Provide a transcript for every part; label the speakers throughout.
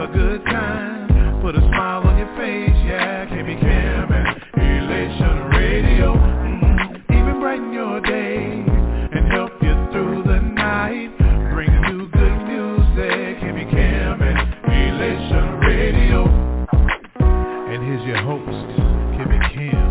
Speaker 1: a good time. Put a smile on your face, yeah. Can be Cam and Elation Radio. Even brighten your day and help you through the night. Bring you good music. Can be Cam and Elation Radio. And here's your host, Kim and Kim.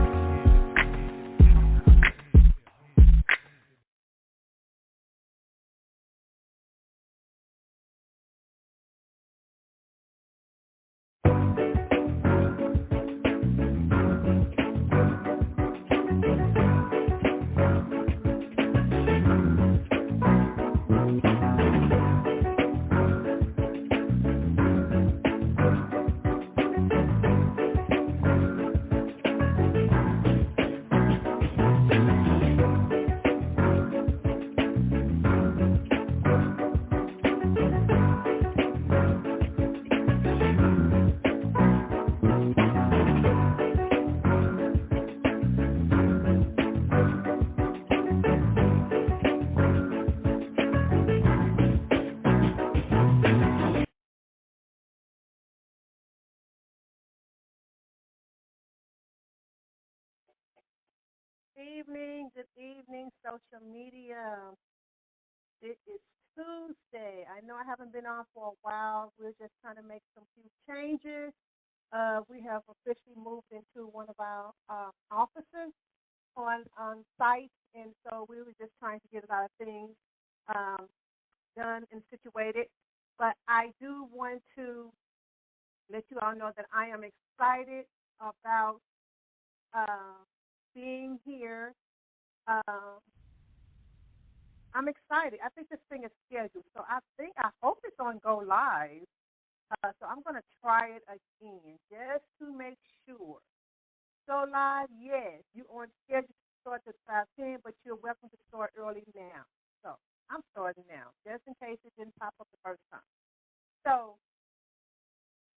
Speaker 2: Good evening, social media. It is Tuesday. I know I haven't been on for a while. We're just trying to make some few changes. We have officially moved into one of our offices on site, and so we were just trying to get a lot of things done and situated. But I do want to let you all know that I am excited about being here. I'm excited. I think this thing is scheduled, so I hope it's on Go Live. So I'm going to try it again just to make sure. Go Live, yes, you're on schedule to start at 5:10, but you're welcome to start early now. So I'm starting now, just in case it didn't pop up the first time. So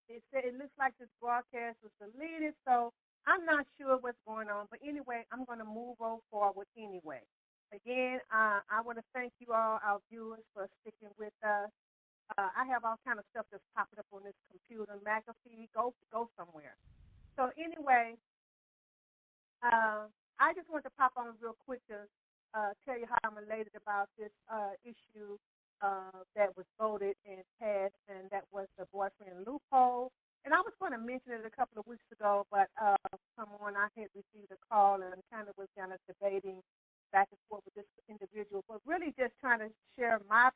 Speaker 2: it looks like this broadcast was deleted, so I'm not sure what's going on, but anyway, I'm going to move on forward anyway. Again, I want to thank you all, our viewers, for sticking with us. I have all kind of stuff that's popping up on this computer. McAfee, go somewhere. So anyway, I just want to pop on real quick to tell you how I'm elated about this issue that was voted and passed, and that was the boyfriend loophole. And I was going to mention it a couple of weeks ago, but someone I had received a call and kind of was kind of debating back and forth with this individual, but really just trying to share my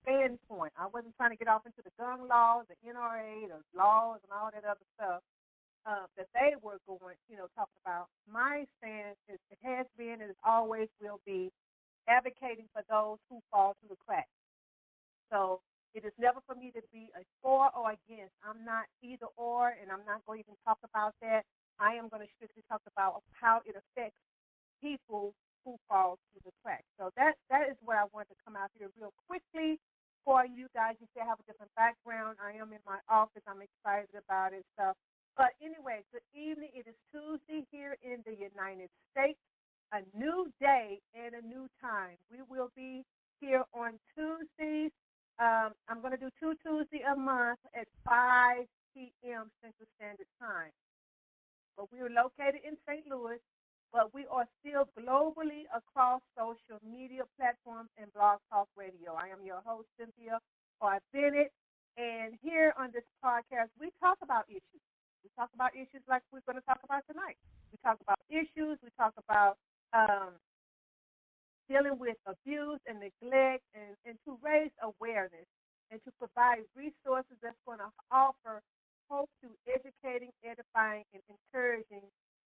Speaker 2: standpoint. I wasn't trying to get off into the gun laws, the NRA, the laws, and all that other stuff that they were going, talking about. My stance is it has been and it always will be advocating for those who fall through the cracks. So it is never for me to be a for or against. I'm not either or, and I'm not going to even talk about that. I am going to strictly talk about how it affects people who fall through the cracks. So that is what I wanted to come out here real quickly for you guys. You say I have a different background. I am in my office. I'm excited about it. But anyway, good evening. It is Tuesday here in the United States. A new day and a new time. We will be here on Tuesdays. I'm going to do 2 Tuesdays a month at 5 p.m. Central Standard Time. But we are located in St. Louis, but we are still globally across social media platforms and Blog Talk Radio. I am your host, Cynthia or Bennett, and here on this podcast, we talk about issues. We talk about issues like we're going to talk about tonight. We talk about issues. We talk about dealing with abuse and neglect, and to raise awareness and to provide resources that's going to offer hope through educating, edifying, and encouraging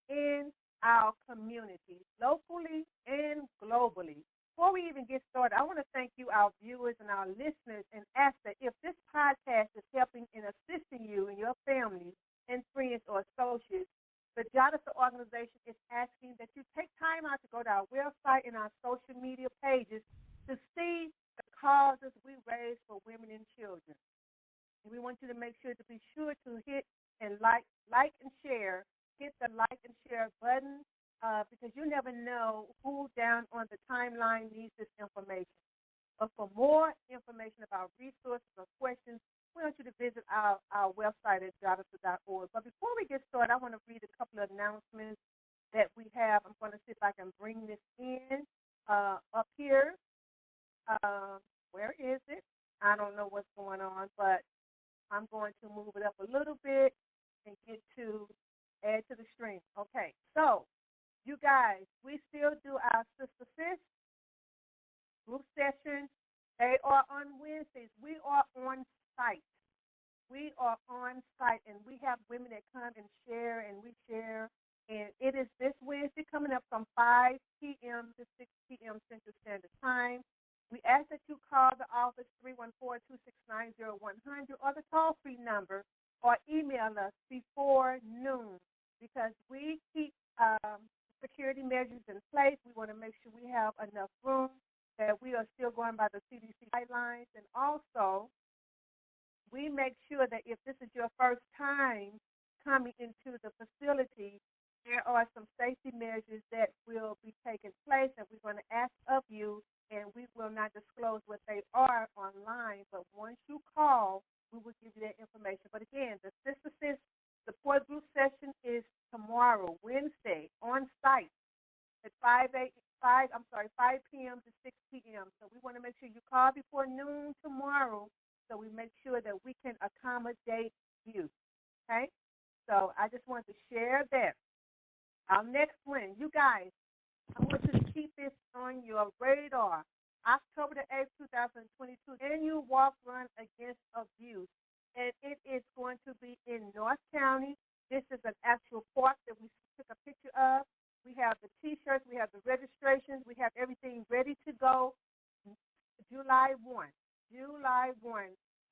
Speaker 2: in our communities, locally and globally. Before we even get started, I want to thank you, our viewers and our listeners, and ask that if this podcast is helping and assisting you and your family and friends or associates, the Jadasa organization is asking that you take time out to go to our website and our social media pages to see the causes we raise for women and children. And we want you to make sure to hit and like and share. Hit the like and share button because you never know who down on the timeline needs this information. But for more information about resources or questions, we want you to visit our website at jadasa.org. But before we get started, I want to read a couple of announcements that we have. I'm going to see if I can bring this in up here. Where is it? I don't know what's going on, but I'm going to move it up a little bit and get to add to the stream. Okay, so you guys, we still do our Sister Sis group sessions. They are on Wednesdays. We are on site. We are on site, and we have women that come and share, and we share. And it is this Wednesday coming up from 5 p.m. to 6 p.m. Central Standard Time. We ask that you call the office 314-269-0100 or the toll-free number, or email us before noon, because we keep security measures in place. We want to make sure we have enough room, that we are still going by the CDC guidelines. And also, we make sure that if this is your first time coming into the facility, there are some safety measures that will be taking place that we're going to ask of you, and we will not disclose what they are online. But once you call, we will give you that information. But again, the Sister Sis support group session is tomorrow, Wednesday, on site at 5 p.m. to 6 p.m. So we want to make sure you call before noon tomorrow, so we make sure that we can accommodate you. Okay? So I just want to share that. Our next one, you guys, I want you to keep this on your radar. October the 8th, 2022, annual walk run against abuse. And it is going to be in North County. This is an actual park that we took a picture of. We have the T-shirts, we have the registrations, we have everything ready to go. July 1.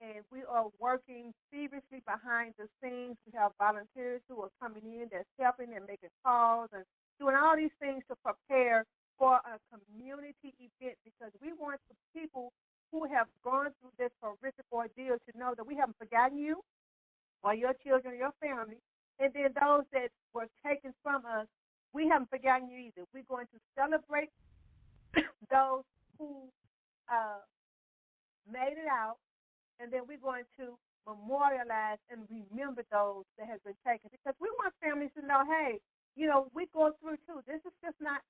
Speaker 2: And we are working feverishly behind the scenes. We have volunteers who are coming in, that's helping and making calls and doing all these things to prepare for a community event, because we want the people who have gone through this horrific ordeal to know that we haven't forgotten you or your children or your family. And then those that were taken from us, we haven't forgotten you either. We're going to celebrate those who made it out, and then we're going to memorialize and remember those that have been taken, because we want families to know, hey, you know, we go through too. This is just not,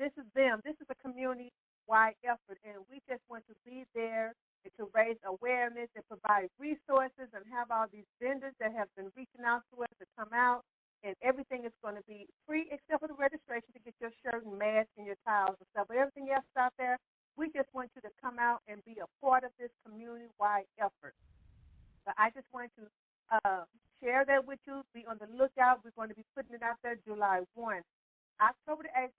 Speaker 2: this is them. This is a community-wide effort, and we just want to be there and to raise awareness and provide resources and have all these vendors that have been reaching out to us to come out, and everything is going to be free except for the registration to get your shirt and mask and your towels and stuff. But everything else out there, we just want you to come out and be a part of this community-wide effort. But I just want to share that with you. Be on the lookout. We're going to be putting it out there July 1. October the 8th,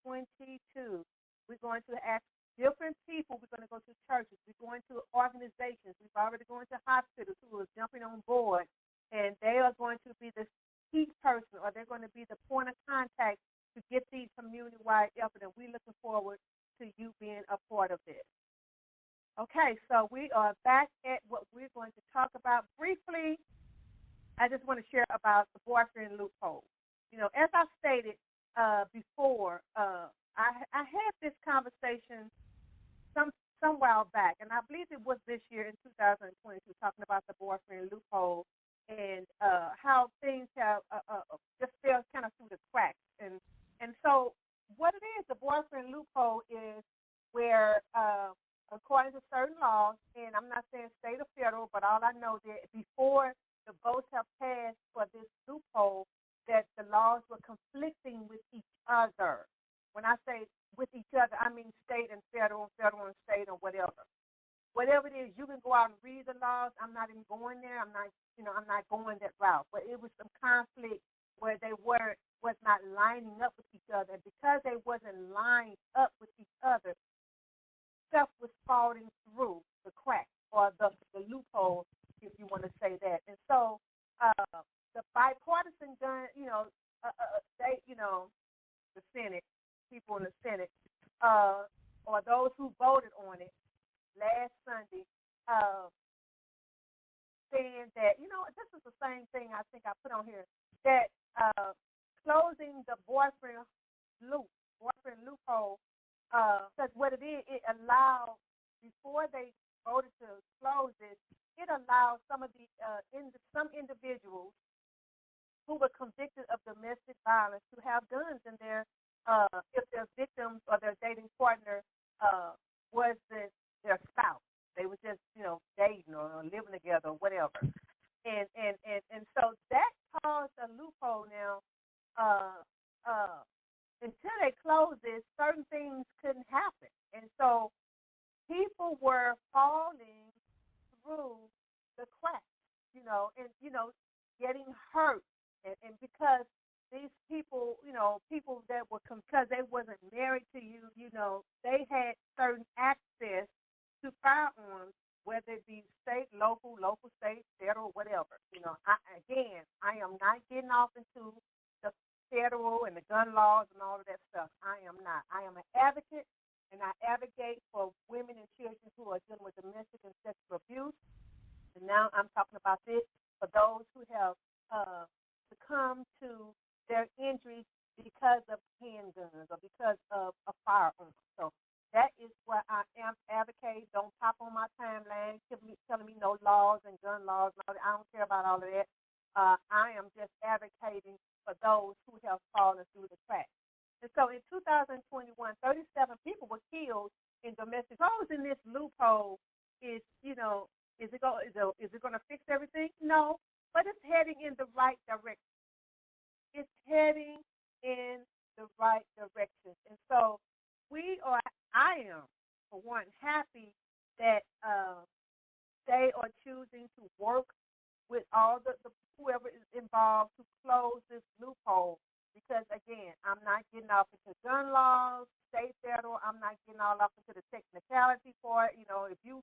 Speaker 2: 2022, we're going to ask different people. We're going to go to churches. We're going to organizations. We've already gone to hospitals who are jumping on board, and they are going to be the key person, or they're going to be the point of contact to get these community-wide effort, and we're looking forward to you being a part of this. Okay, so we are back at what we're going to talk about briefly. I just want to share about the boyfriend loophole. You know, as I stated before, I had this conversation some while back, and I believe it was this year in 2022, talking about the boyfriend loophole and how things have just fell kind of through the cracks. And so what it is, the boyfriend loophole is where according to certain laws, and I'm not saying state or federal, but all I know that before the votes have passed for this loophole, that the laws were conflicting with each other. When I say with each other, I mean state and federal and state, or whatever. Whatever it is, you can go out and read the laws. I'm not even going there. I'm not going that route. But it was some conflict where they was not lining up with each other. And because they wasn't lined up with each other, stuff was falling through the cracks, or the loophole, if you want to say that. And so the bipartisan gun, the Senate, people in the Senate, or those who voted on it last Sunday, saying that, this is the same thing I think I put on here, that closing the boyfriend loophole, because what it is, it allowed, before they voted to close it, it allows some of the some individuals who were convicted of domestic violence to have guns in their if their victims or their dating partner wasn't their spouse. They were just, dating or living together or whatever. And so that caused a loophole now. Until they closed it, certain things couldn't happen. And so people were falling through the cracks, getting hurt. And because these people, people that were, because they wasn't married to you, they had certain access to firearms, whether it be state, local, state, federal, whatever. I am not getting off into the federal and the gun laws and all of that stuff. I am not. I am an advocate, and I advocate for women and children who are dealing with domestic and sexual abuse. And now I'm talking about this for those who have succumbed to their injuries because of handguns or because of a firearm. So that is what I am advocating. Don't pop on my timeline telling me no laws and gun laws. I don't care about all of that. I am just advocating for those who have fallen through the cracks. And so in 2021, 37 people were killed in domestic. Closing this loophole is it going to fix everything? No, but it's heading in the right direction. It's heading in the right direction. And so I am, for one, happy that they are choosing to work with all the whoever is involved to close this loophole. Because, again, I'm not getting off into gun laws, state, federal. I'm not getting all off into the technicality for it. If you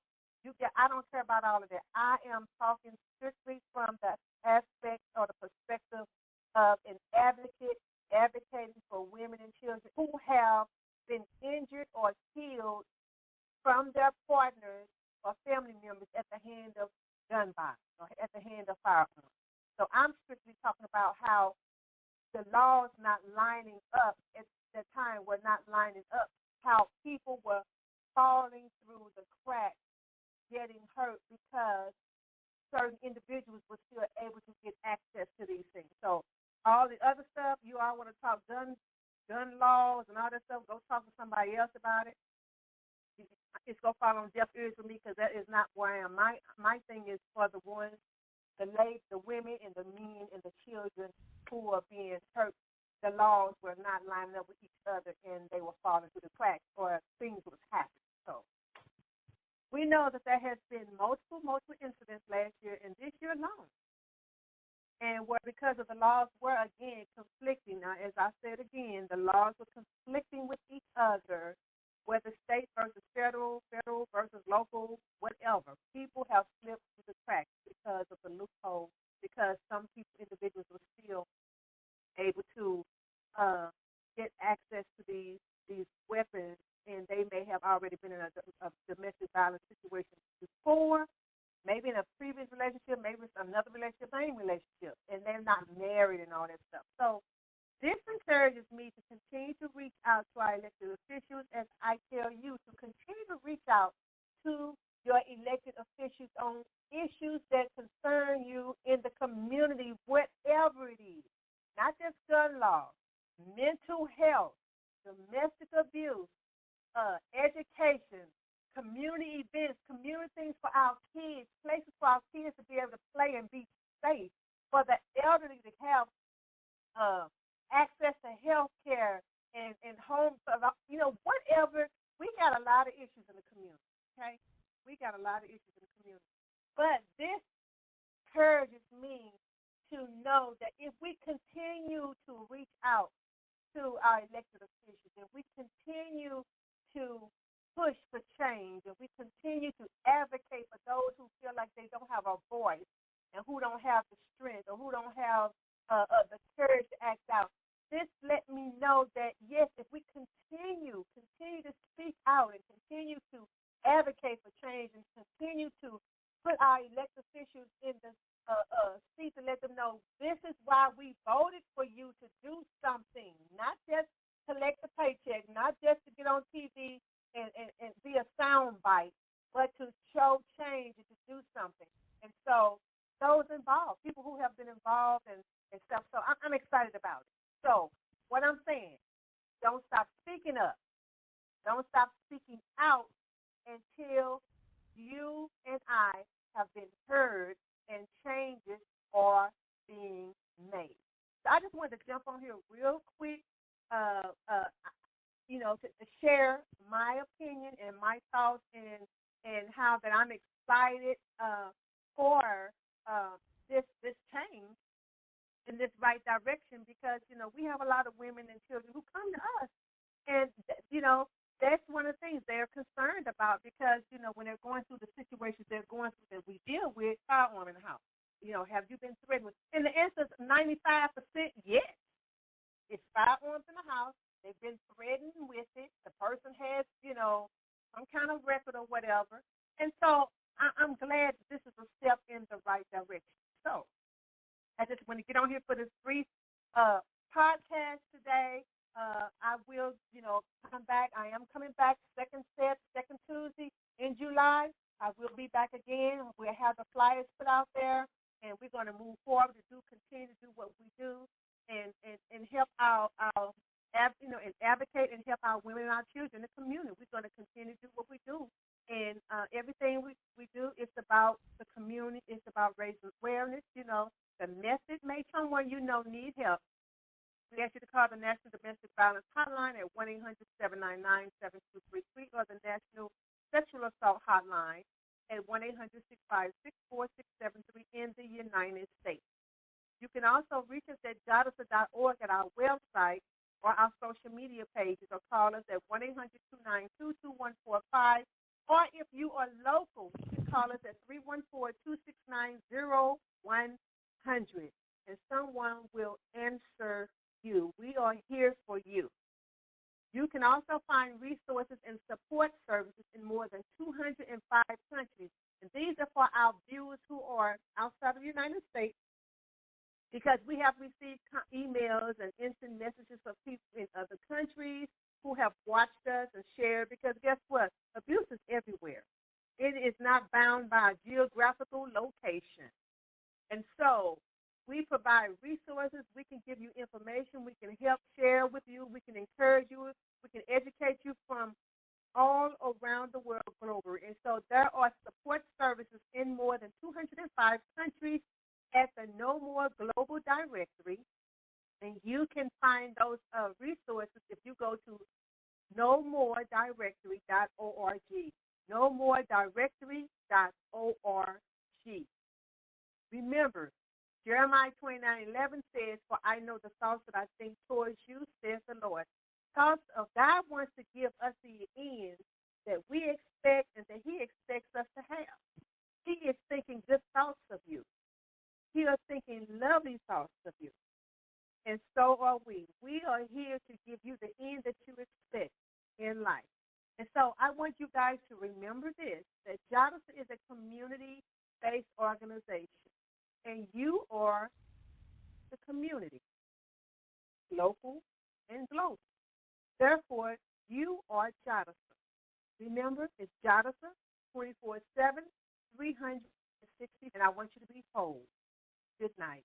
Speaker 2: get, I don't care about all of that. I am talking strictly from the aspect or the perspective of an advocate advocating for women and children who have been injured or killed from their partners or family members at the hand of gun violence or at the hand of firearms. So I'm strictly talking about how the laws not lining up at the time were not lining up, how people were falling through the cracks, getting hurt because certain individuals were still able to get access to these things. So all the other stuff, you all want to talk gun laws and all that stuff, go talk to somebody else about it. It's going to fall on deaf ears for me because that is not where I am. My thing is for the ones, the women and the men and the children who are being hurt. The laws were not lining up with each other and they were falling through the cracks or things was happening. So we know that there has been multiple incidents last year and this year alone. And where because of the laws were, again, conflicting. Now, as I said again, the laws were conflicting with each other, whether state versus federal versus local, whatever. People have slipped through the cracks because of the loophole, because some individuals were still able to get access to these weapons, and they may have already been in a domestic violence situation before, maybe in a previous relationship, maybe it's another relationship, same relationship, and they're not married and all that stuff. So this encourages me to continue to reach out to our elected officials, as I tell you to continue to reach out to your elected officials on issues that concern you in the community, whatever it is, not just gun laws, mental health, domestic abuse, education, community events, community things for our kids, places for our kids to be able to play and be safe, for the elderly to have access to health care and homes, whatever. We got a lot of issues in the community, okay? We got a lot of issues in the community. But this encourages me to know that if we continue to reach out to our elected officials, if we continue to push for change, if we continue to advocate for those who feel like they don't have a voice and who don't have the strength or who don't have the courage to act out, this let me know that, yes, if we continue to speak out and continue to advocate for change and continue to put our elected officials in the seat to let them know this is why we voted for you to do something, not just collect a paycheck, not just to get on TV and be a soundbite, but to show change and to do something. And so those involved, people who have been involved and stuff. So I'm excited about it. So what I'm saying, don't stop speaking up. Don't stop speaking out until you and I have been heard and changes are being made. So I just wanted to jump on here real quick, to share my opinion and my thoughts and how that I'm excited for this change in this right direction because, we have a lot of women and children who come to us. And, that's one of the things they're concerned about because, when they're going through the situations they're going through that we deal with, firearm in the house. Have you been threatened with? And the answer is 95% yes. It's firearms in the house. They've been threatened with it. The person has, some kind of record or whatever. And so I'm glad that this is a step in the right direction. So I just want to get on here for this brief podcast today. I will, come back. I am coming back second Tuesday in July. I will be back again. We'll have the flyers put out there, and we're going to move forward to continue to do what we do and help our and advocate and help our women and our children in the community. We're going to continue to do what we do. And everything we do is about the community. It's about raising awareness. The message may someone need help. We ask you to call the National Domestic Violence Hotline at 1-800-799-7233 or the National Sexual Assault Hotline at 1-800-656-4673 in the United States. You can also reach us at jadasa.org at our website or our social media pages or call us at 1-800-292-2145. Or if you are local, you can call us at 314-269-0100 and someone will answer you. We are here for you. You can also find resources and support services in more than 205 countries. And these are for our viewers who are outside of the United States because we have received emails and instant messages from people in other countries who have watched us and shared because guess what? Abuse is everywhere. It is not bound by a geographical location. And so we provide resources. We can give you information. We can help share with you. We can encourage you. We can educate you from all around the world globally. And so there are support services in more than 205 countries at the No More Global Directory. And you can find those resources if you go to nomoredirectory.org. nomoredirectory.org. Remember, Jeremiah 29:11 says, "For I know the thoughts that I think towards you, says the Lord." Thoughts of God wants to give us the end that we expect and that He expects us to have. He is thinking good thoughts of you. He is thinking lovely thoughts of you. And so are we. We are here to give you the end that you expect in life. And so I want you guys to remember this, that Jadasa is a community-based organization. And you are the community, local and global. Therefore, you are Jadasa. Remember, it's Jadasa 24/7, 360, and I want you to be whole. Good night.